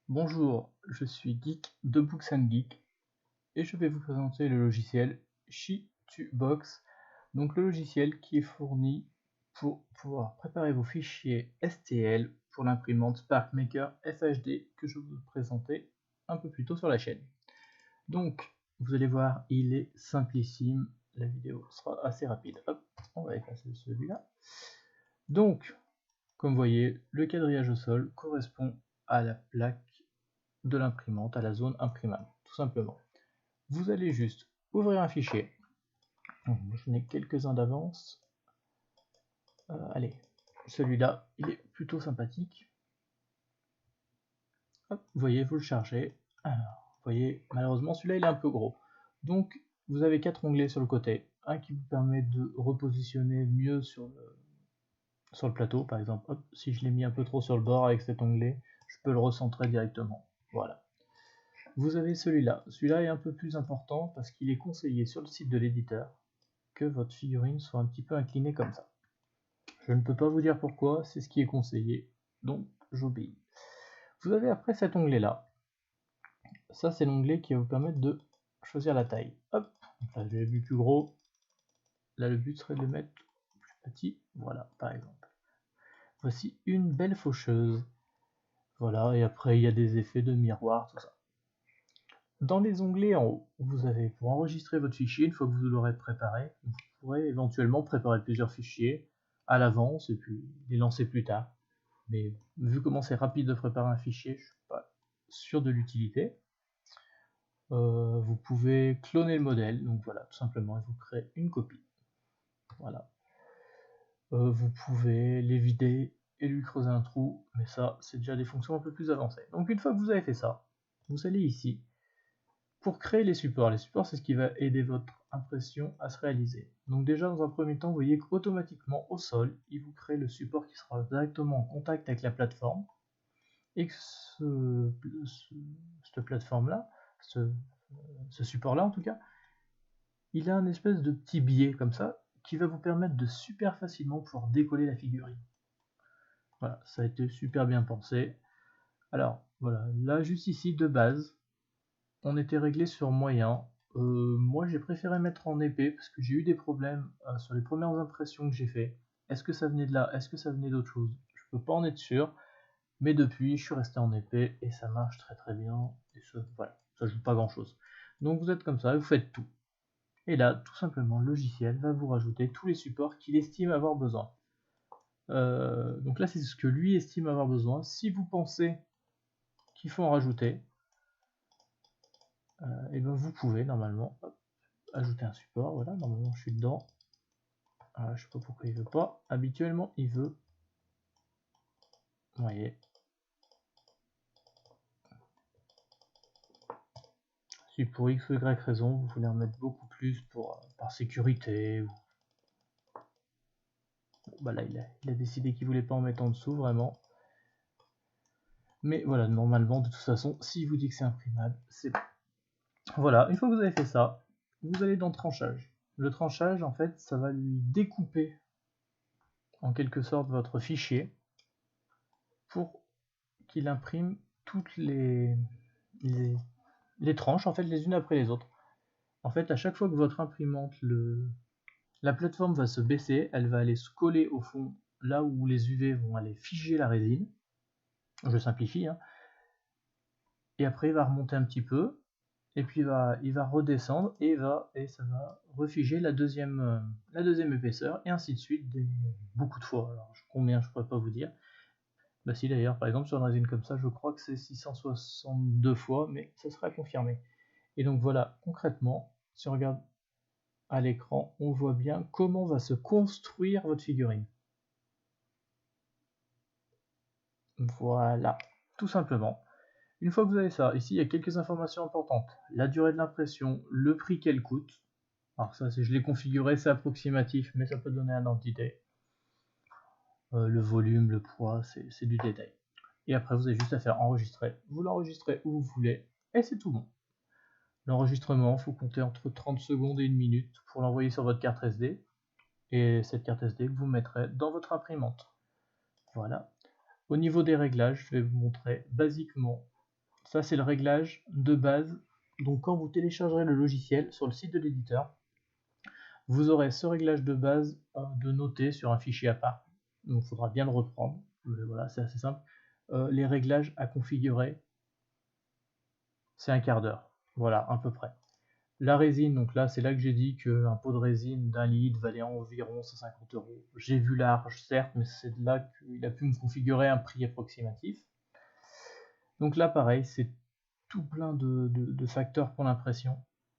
Bonjour, je suis Geek de Books and Geek et je vais vous présenter le logiciel Shi2Box, donc le logiciel qui est fourni pour pouvoir préparer vos fichiers STL pour l'imprimante SparkMaker FHD que je vous présentais un peu plus tôt sur la chaîne. Donc, vous allez voir, il est simplissime, la vidéo sera assez rapide. Hop, on va effacer celui-là. Donc, comme vous voyez, le quadrillage au sol correspond à la plaque de l'imprimante, à la zone imprimable, tout simplement. Vous allez juste ouvrir un fichier. Je n'ai quelques-uns d'avance. Allez, celui-là, il est plutôt sympathique. Hop, vous voyez, vous le chargez. Alors, vous voyez, malheureusement, celui-là, il est un peu gros. Donc, vous avez 4 onglets sur le côté. Un qui vous permet de repositionner mieux sur le plateau, par exemple. Hop, si je l'ai mis un peu trop sur le bord avec cet onglet, je peux le recentrer directement. Voilà. Vous avez celui-là. Celui-là est un peu plus important parce qu'il est conseillé sur le site de l'éditeur que votre figurine soit un petit peu inclinée comme ça. Je ne peux pas vous dire pourquoi, c'est ce qui est conseillé, donc j'obéis. Vous avez après cet onglet-là. Ça, c'est l'onglet qui va vous permettre de choisir la taille. Hop, là je l'ai vu plus gros. Là, le but serait de le mettre plus petit. Voilà, par exemple. Voici une belle faucheuse. Voilà, et après, il y a des effets de miroir, tout ça. Dans les onglets en haut, vous avez pour enregistrer votre fichier, une fois que vous l'aurez préparé, vous pourrez éventuellement préparer plusieurs fichiers à l'avance et puis les lancer plus tard. Mais vu comment c'est rapide de préparer un fichier, je ne suis pas sûr de l'utilité. Vous pouvez cloner le modèle, donc voilà, tout simplement, et vous créez une copie. Voilà. Vous pouvez les vider et lui creuser un trou, mais ça, c'est déjà des fonctions un peu plus avancées. Donc une fois que vous avez fait ça, vous allez ici. Pour créer les supports, c'est ce qui va aider votre impression à se réaliser. Donc déjà dans un premier temps, vous voyez qu'automatiquement au sol, il vous crée le support qui sera directement en contact avec la plateforme et que cette plateforme-là, ce support-là en tout cas, il a un espèce de petit biais comme ça qui va vous permettre de super facilement pouvoir décoller la figurine. Voilà, ça a été super bien pensé. Alors voilà, là juste ici de base, on était réglé sur moyen. Moi j'ai préféré mettre en épais parce que j'ai eu des problèmes sur les premières impressions que j'ai fait. Est-ce que ça venait de là? Est-ce que ça venait d'autre chose? Je peux pas en être sûr, mais depuis je suis resté en épais et ça marche très très bien. Et voilà, ça joue pas grand chose. Donc vous êtes comme ça, vous faites tout. Et là, tout simplement, le logiciel va vous rajouter tous les supports qu'il estime avoir besoin. Donc là, c'est ce que lui estime avoir besoin. Si vous pensez qu'il faut en rajouter, et ben vous pouvez normalement ajouter un support. Voilà, normalement je suis dedans. Je sais pas pourquoi il veut pas. Habituellement il veut. Vous voyez. Si pour X ou Y raison vous voulez en mettre beaucoup plus pour par sécurité. Bah là il a décidé qu'il voulait pas en mettre en dessous vraiment. Mais voilà, normalement de toute façon, s'il vous dit que c'est imprimable, c'est bon. Voilà, une fois que vous avez fait ça, vous allez dans le tranchage. Le tranchage, en fait, ça va lui découper en quelque sorte votre fichier pour qu'il imprime toutes les tranches, en fait, les unes après les autres. En fait, à chaque fois que votre imprimante, la plateforme va se baisser, elle va aller se coller au fond, là où les UV vont aller figer la résine. Je simplifie, hein. Et après, il va remonter un petit peu, et puis il va redescendre, et ça va refiger la deuxième épaisseur, et ainsi de suite, beaucoup de fois. Alors, combien, je ne pourrais pas vous dire. Bah si d'ailleurs, par exemple, sur une résine comme ça, je crois que c'est 662 fois, mais ça sera confirmé. Et donc voilà, concrètement, si on regarde à l'écran, on voit bien comment va se construire votre figurine. Voilà, tout simplement. Une fois que vous avez ça, ici il y a quelques informations importantes. La durée de l'impression, le prix qu'elle coûte. Alors ça, je l'ai configuré, c'est approximatif, mais ça peut donner un ordre d'idée. Le volume, le poids, c'est du détail. Et après, vous avez juste à faire enregistrer. Vous l'enregistrez où vous voulez, et c'est tout bon. L'enregistrement, il faut compter entre 30 secondes et 1 minute pour l'envoyer sur votre carte SD. Et cette carte SD que vous mettrez dans votre imprimante. Voilà. Au niveau des réglages, je vais vous montrer basiquement Ça, c'est le réglage de base. Donc quand vous téléchargerez le logiciel sur le site de l'éditeur, vous aurez ce réglage de base de noter sur un fichier à part. Donc il faudra bien le reprendre. Mais voilà, c'est assez simple. Les réglages à configurer, c'est un quart d'heure. Voilà, à peu près. La résine, donc là, c'est là que j'ai dit qu'un pot de résine d'1 litre valait environ 150 €. J'ai vu large, certes, mais c'est de là qu'il a pu me configurer un prix approximatif. Donc là, pareil, c'est tout plein de facteurs pour l'impression.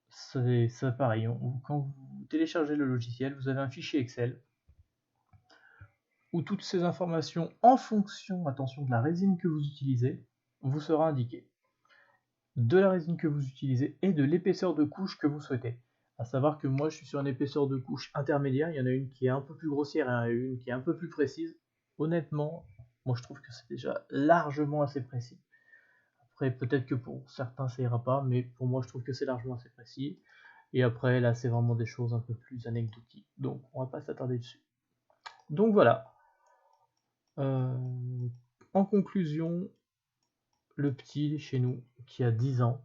C'est pareil, quand vous téléchargez le logiciel, vous avez un fichier Excel où toutes ces informations, en fonction, attention, de la résine que vous utilisez, vous sera indiqué. De la résine que vous utilisez et de l'épaisseur de couche que vous souhaitez. À savoir que moi je suis sur une épaisseur de couche intermédiaire, il y en a une qui est un peu plus grossière et une qui est un peu plus précise. Honnêtement, moi je trouve que c'est déjà largement assez précis. Après peut-être que pour certains ça ira pas, mais pour moi je trouve que c'est largement assez précis. Et après là c'est vraiment des choses un peu plus anecdotiques, donc on va pas s'attarder dessus. Donc voilà. En conclusion, le petit chez nous qui a 10 ans,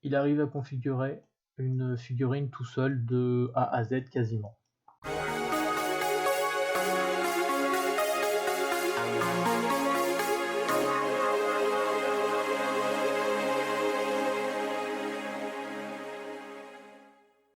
il arrive à configurer une figurine tout seul de A à Z quasiment.